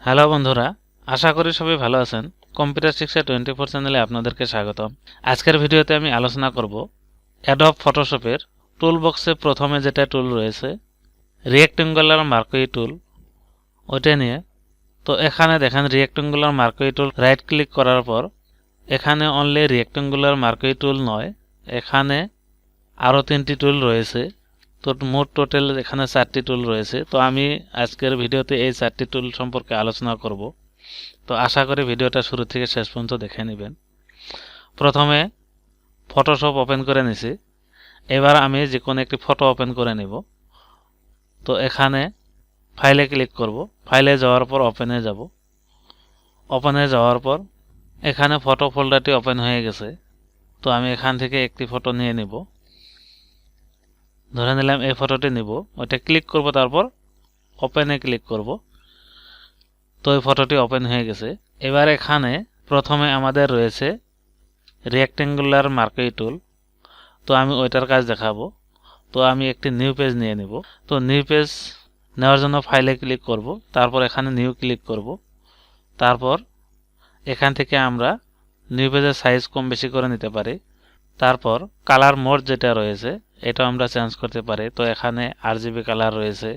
Hello বন্ধুরা, আশা করি সবাই ভালো আছেন। কম্পিউটার শিক্ষা 24 চ্যানেলে আপনাদেরকে স্বাগতম। আজকের ভিডিওতে আমি আলোচনা করব অ্যাডব ফটোশপের টুল বক্সে প্রথমে যেটা টুল রয়েছে রেক্ট্যাঙ্গুলার মার্কুই টুল, ওইটা নিয়ে। তো এখানে দেখেন রেক্ট্যাঙ্গুলার মার্কুই টুল রাইট ক্লিক করার পর এখানে অনলি রেক্ট্যাঙ্গুলার মার্কুই টুল নয়, এখানে আরও 3টি টুল রয়েছে। তো মোট টোটাল এখানে 4টি টুল রয়েছে। তো আমি আজকের ভিডিওতে এই 4টি টুল সম্পর্কে আলোচনা করব। তো আশা করি ভিডিওটা শুরু থেকে শেষ পর্যন্ত দেখে নেবেন। প্রথমে ফটোশপ ওপেন করে নিছি। এবার আমি যে কোনো একটি ফটো ওপেন করে নেব। তো এখানে ফাইলে ক্লিক করব। ফাইলে যাওয়ার পর ওপেনে যাব। ওপেনে যাওয়ার পর এখানে ফটো ফোল্ডারটি ওপেন হয়ে গেছে। তো আমি এখান থেকে একটি ফটো নিয়ে নেব। ধরে নিলাম এই ফটোটি নিব, ওইটা ক্লিক করব, তারপর ওপেনে ক্লিক করব। তো এই ফটোটি ওপেন হয়ে গেছে। এবার এখানে প্রথমে আমাদের রয়েছে রেক্ট্যাঙ্গুলার মার্কুই টুল। তো আমি ওইটার কাজ দেখাবো। তো আমি একটি নিউ পেজ নিয়ে নিব। তো নিউ পেজ নেওয়ার জন্য ফাইলে ক্লিক করব, তারপর এখানে নিউ ক্লিক করব। তারপর এখান থেকে আমরা নিউ পেজের সাইজ কম বেশি করে নিতে পারি। তারপর কালার মোড যেটা রয়েছে এটা আমরা চেঞ্জ করতে পারি। তো এখানে আরজিবি কালার রয়েছে,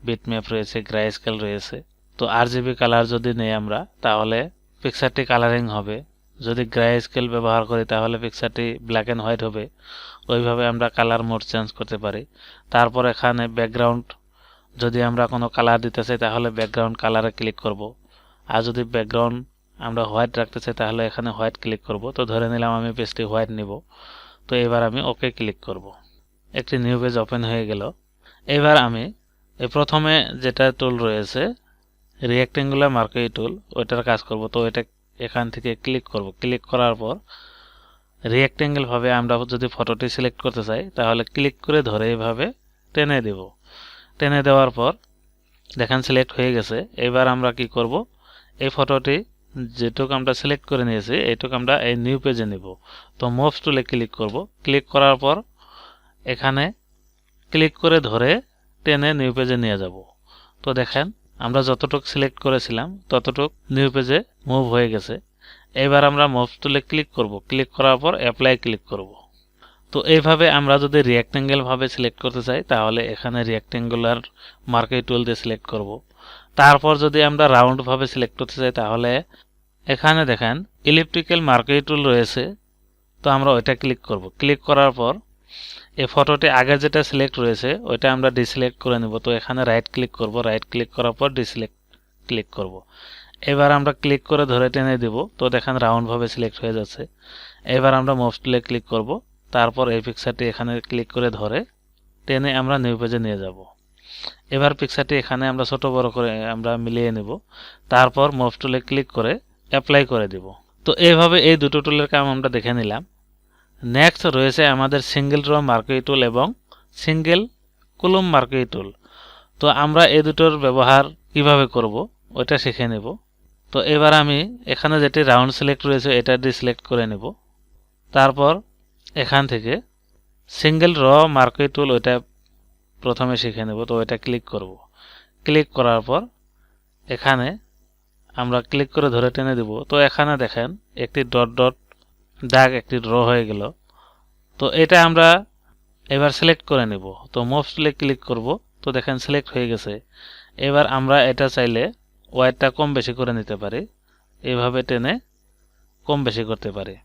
বিটম্যাপ রয়েছে, গ্রে স্কেল রয়েছে। তো আরজিবি কালার যদি নেই আমরা, তাহলে পিকচারটি কালারিং হবে। যদি গ্রে স্কেল ব্যবহার করি তাহলে পিকচারটি ব্ল্যাক এন্ড হোয়াইট হবে। ওইভাবে আমরা কালার মোড চেঞ্জ করতে পারি। তারপর এখানে ব্যাকগ্রাউন্ড যদি আমরা কোনো কালার দিতে চাই তাহলে ব্যাকগ্রাউন্ড কালারে ক্লিক করব। আর যদি ব্যাকগ্রাউন্ড আমরা হোয়াইট রাখতে চাই তাহলে এখানে হোয়াইট ক্লিক করব। তো ধরে নিলাম আমি পেজটি হোয়াইট নিব। তো এবার আমি ওকে ক্লিক করব। একটি নিউ পেজ ওপেন হয়ে গেল। এবার আমি এই প্রথমে যেটা টুল রয়েছে রেক্ট্যাঙ্গুলার মার্কুই টুল, ওইটার কাজ করব। তো এটা এখান থেকে ক্লিক করব। ক্লিক করার পর রেক্ট্যাঙ্গেল ভাবে আমরা যদি ফটোটি সিলেক্ট করতে চাই তাহলে ক্লিক করে ধরে এইভাবে টেনে দেব। টেনে দেওয়ার পর দেখেন সিলেক্ট হয়ে গেছে। এবার আমরা কি করব, এই ফটোটি যেটুকু আমরা সিলেক্ট করে নিয়েছি এইটুকু আমরা এই নিউ পেজে নিব। তো মুভ টুলে ক্লিক করব। ক্লিক করার পর এখানে ক্লিক করে ধরে টেনে নিউ পেজে নিয়ে যাব। তো দেখেন আমরা যতটুকু সিলেক্ট করেছিলাম ততটুকু নিউ পেজে মুভ হয়ে গেছে। এবার আমরা মুভ টুলে ক্লিক করব। ক্লিক করার পর অ্যাপ্লাই ক্লিক করব। তো এইভাবে আমরা যদি রেক্ট্যাঙ্গেল ভাবে সিলেক্ট করতে চাই তাহলে এখানে রেক্ট্যাঙ্গুলার মার্কুই টুল দিয়ে সিলেক্ট করব। তারপর যদি আমরা রাউন্ড ভাবে সিলেক্ট করতে চাই তাহলে এখানে দেখেন ইলিপ্টিক্যাল মার্কুই টুল রয়েছে। তো আমরা ওইটা ক্লিক করব। ক্লিক করার পর এই ফটোটি আগে যেটা সিলেক্ট রয়েছে ওইটা আমরা ডিসিলেক্ট করে নেব। তো এখানে রাইট ক্লিক করব। রাইট ক্লিক করার পর ডিসিলেক্ট ক্লিক করব। এবার আমরা ক্লিক করে ধরে টেনে দেব। তো দেখেন রাউন্ড ভাবে সিলেক্ট হয়ে যাচ্ছে। এবার আমরা মুভ টুলে ক্লিক করব। তারপর এই পিকচারটি এখানে ক্লিক করে ধরে টেনে আমরা নিউ পেজে নিয়ে যাব। এবার পিকচারটি এখানে আমরা ছোট বড় করে আমরা মিলিয়ে নেব। তারপর মুভ টুলে ক্লিক করে অ্যাপ্লাই করে দেব। তো এইভাবে এই দুটো টুলের কাম আমরা দেখে নিলাম। নেক্সট রয়েছে আমাদের সিঙ্গেল র মার্কুই টুল এবং সিঙ্গেল কলম মার্কুই টুল। তো আমরা এই দুটোর ব্যবহার কিভাবে করব ওইটা শিখে নেব। তো এবার আমি এখানে যেটি রাউন্ড সিলেক্ট রয়েছে এটা ডিসিলেক্ট করে নেব। তারপর এখান থেকে সিঙ্গেল র মার্কুই টুল ওইটা প্রথমে শিখে নেব। তো ওইটা ক্লিক করব। ক্লিক করার পর এখানে আমরা ক্লিক করে ধরে টেনে দেব। তো এখানে দেখেন একটি ডট ডট দাগ একটি ড্র হয়ে গেল। তো এটা আমরা এবার সিলেক্ট করে নেব। তো মুভ টুলে ক্লিক করব। তো দেখেন সিলেক্ট হয়ে গেছে। এবার আমরা এটা চাইলে ওয়াইডটা কম বেশি করে নিতে পারি। এইভাবে টেনে কম বেশি করতে পারি।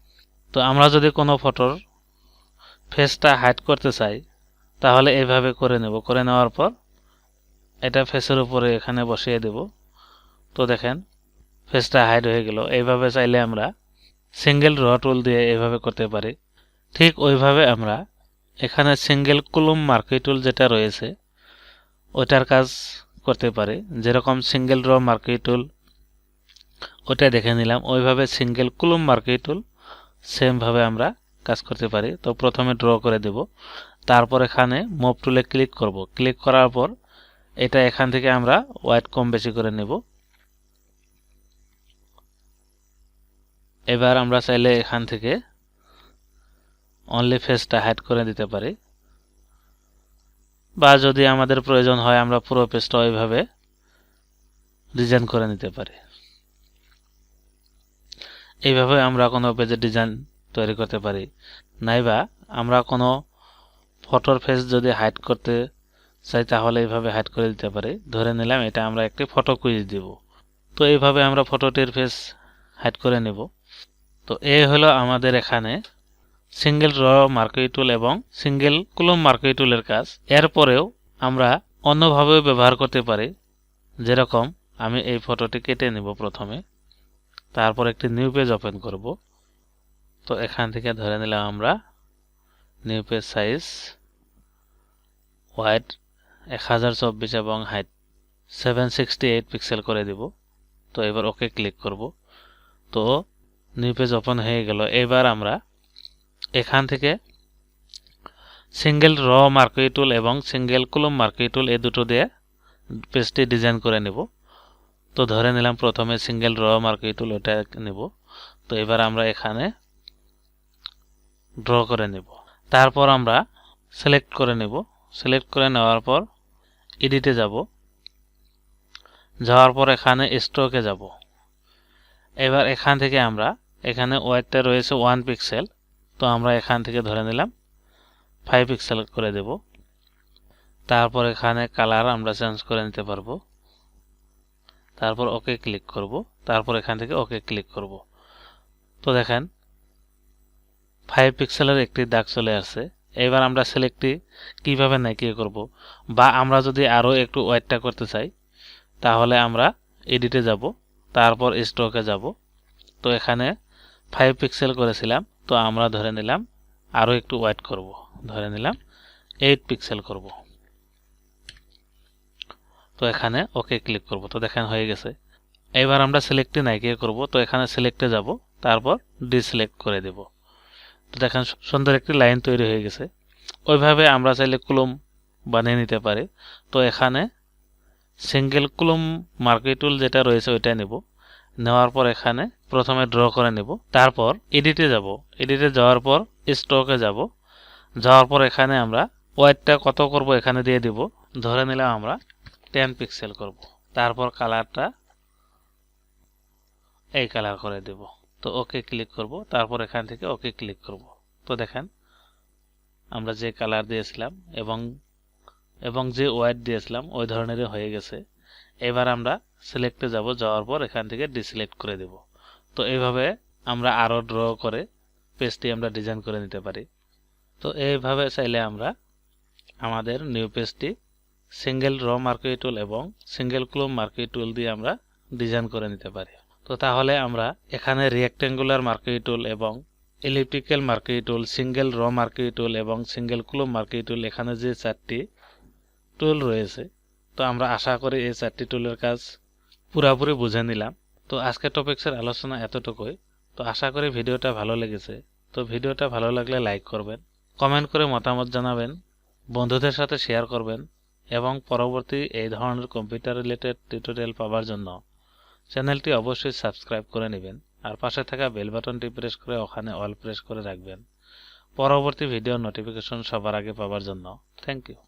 তো আমরা যদি কোনো ফটোর ফেসটা হাইড করতে চাই তাহলে এইভাবে করে নেব। করে নেওয়ার পর এটা ফেসের উপরে এখানে বসিয়ে দেব। তো দেখেন ফেসটা হাইড হয়ে গেল। এইভাবে চাইলে আমরা সিঙ্গেল র টুল দিয়ে এইভাবে করতে পারি। ঠিক ওইভাবে আমরা এখানে সিঙ্গেল কলম মার্কুই টুল যেটা রয়েছে ওটার কাজ করতে পারি। যেরকম সিঙ্গেল র মার্কুই টুল ওটা দেখে নিলাম, ওইভাবে সিঙ্গেল কলম মার্কুই টুল সেম ভাবে আমরা কাজ করতে পারি। তো প্রথমে ড্র করে দেব। তারপর এখানে মুভ টুলে ক্লিক করব। ক্লিক করার পর এটা এখান থেকে আমরা ওয়াইড কম বেশি করে নেব। এবার আমরা চাইলে এখান থেকে অনলি ফেসটা হাইড করে দিতে পারি, বা যদি আমাদের প্রয়োজন হয় আমরা পুরো পেজটা ওইভাবে ডিজাইন করে নিতে পারি। এইভাবে আমরা কোনো পেজের ডিজাইন তৈরি করতে পারি। নাইবা আমরা কোনো ফটোর ফেস যদি হাইড করতে চাই তাহলে এইভাবে হাইড করে দিতে পারি। ধরে নিলাম এটা আমরা একটি ফটো কুইজ দিব। তো এইভাবে আমরা ফটোটির ফেস হাইড করে নেব। তো এই হলো আমাদের এখানে সিঙ্গেল র মার্কুই টুল এবং সিঙ্গেল কলাম মার্কুই টুলের কাজ। এরপরেও আমরা অন্যভাবেও ব্যবহার করতে পারি। যেরকম আমি এই ফটোটি কেটে নেব প্রথমে, তারপর একটি নিউ পেজ ওপেন করব। তো এখান থেকে ধরে নিলাম আমরা নিউ পেজ সাইজ হোয়াইট 1024 এবং হাইট 768 পিক্সেল করে দিব। তো এবার ওকে ক্লিক করব। তো নিউ পেজ ওপেন হয়ে গেল। এবার আমরা এখান থেকে সিঙ্গেল র মার্কুই টুল এবং সিঙ্গেল কলাম মার্কুই টুল এই দুটো দিয়ে পেজটি ডিজাইন করে নেব। তো ধরে নিলাম প্রথমে সিঙ্গেল র মার্কুই টুল ওটা নেব। তো এবার আমরা এখানে ড্র করে নেব। তারপর আমরা সিলেক্ট করে নেব। সিলেক্ট করে নেওয়ার পর এডিটে যাব। যাওয়ার পর এখানে স্ট্রোকে যাব। এবার এখান থেকে আমরা এখানে ওয়াইডটা রয়েছে 1 পিক্সেল। তো আমরা এখান থেকে ধরে নিলাম 5 পিক্সেল করে দেব। তারপর এখানে কালার আমরা চেঞ্জ করে নিতে পারবো। তারপর ওকে ক্লিক করব। তারপর এখান থেকে ওকে ক্লিক করব। তো দেখেন 5 পিক্সেলের একটি দাগ চলে আসছে। এবার আমরা সিলেক্টটি কিভাবে নাকি করব, বা আমরা যদি আরো একটু ওয়াইডটা করতে চাই তাহলে আমরা এডিটে যাব, তারপর স্ট্রোকে যাব। তো এখানে 5 পিক্সেল করেছিলাম, তো আমরা ধরে নিলাম আরো একটু ওয়াইড করব, ধরে নিলাম 8 পিক্সেল করব। তো এখানে ওকে ক্লিক করব। তো দেখেন হয়ে গেছে। এবার আমরা সিলেক্টে নাইকে করব। তো এখানে সিলেক্টে যাব, তারপর ডিসিলেক্ট করে দেব। তো দেখেন সুন্দর একটি লাইন তৈরি হয়ে গেছে। ওইভাবে আমরা চাইলে কলম বানিয়ে নিতে পারি। তো এখানে সিঙ্গেল কলাম মার্কুই টুল যেটা রয়েছে ওইটা নেব। নেওয়ার পর এখানে প্রথমে ড্র করে নেব। তারপর এডিটে যাব। এডিটে যাওয়ার পর স্ট্রোকে যাব। যাওয়ার পর এখানে আমরা ওয়াইডটা কত করব এখানে দিয়ে দিব। ধরে নিলাম আমরা 10 পিক্সেল করব। তারপর কালারটা এই কালার করে দেব। তো ওকে ক্লিক করব। তারপর এখান থেকে ওকে ক্লিক করব। তো দেখেন আমরা যে কালার দিয়েছিলাম এবং যে ওয়াইড দিয়েছিলাম ওই ধরনেরই হয়ে গেছে। এবার আমরা সিলেক্টে যাব। যাওয়ার পর এখান থেকে ডিসিলেক্ট করে দেব। তো এইভাবে আমরা আরো ড্র করে পেজটি আমরা ডিজাইন করে নিতে পারি। তো এইভাবে চাইলে আমরা আমাদের নিউ পেজটি সিঙ্গেল র মার্কুই টুল এবং সিঙ্গেল কলাম মার্কুই টুল দিয়ে আমরা ডিজাইন করে নিতে পারি। তো তাহলে আমরা এখানে রেক্ট্যাঙ্গুলার মার্কুই টুল এবং এলিপ্টিক্যাল মার্কুই টুল, সিঙ্গেল র মার্কুই টুল এবং সিঙ্গেল কলাম মার্কুই টুল, এখানে যে 4টি টুল রয়েছে, তো আমরা আশা করি এই 4টি টুলের কাজ পুরোপুরি বুঝে নিলাম। তো আজকের টপিক্সের আলোচনা এতটুকুই। তো আশা করি ভিডিওটা ভালো লেগেছে। তো ভিডিওটা ভালো লাগলে লাইক করবেন, কমেন্ট করে মতামত জানাবেন, বন্ধুদের সাথে শেয়ার করবেন এবং পরবর্তী এই ধরনের কম্পিউটার রিলেটেড টিউটোরিয়াল পাওয়ার জন্য চ্যানেলটি অবশ্যই সাবস্ক্রাইব করে নেবেন আর পাশে থাকা বেল বাটনটি প্রেস করে ওখানে অল প্রেস করে রাখবেন পরবর্তী ভিডিও নোটিফিকেশন সবার আগে পাওয়ার জন্য। Thank you.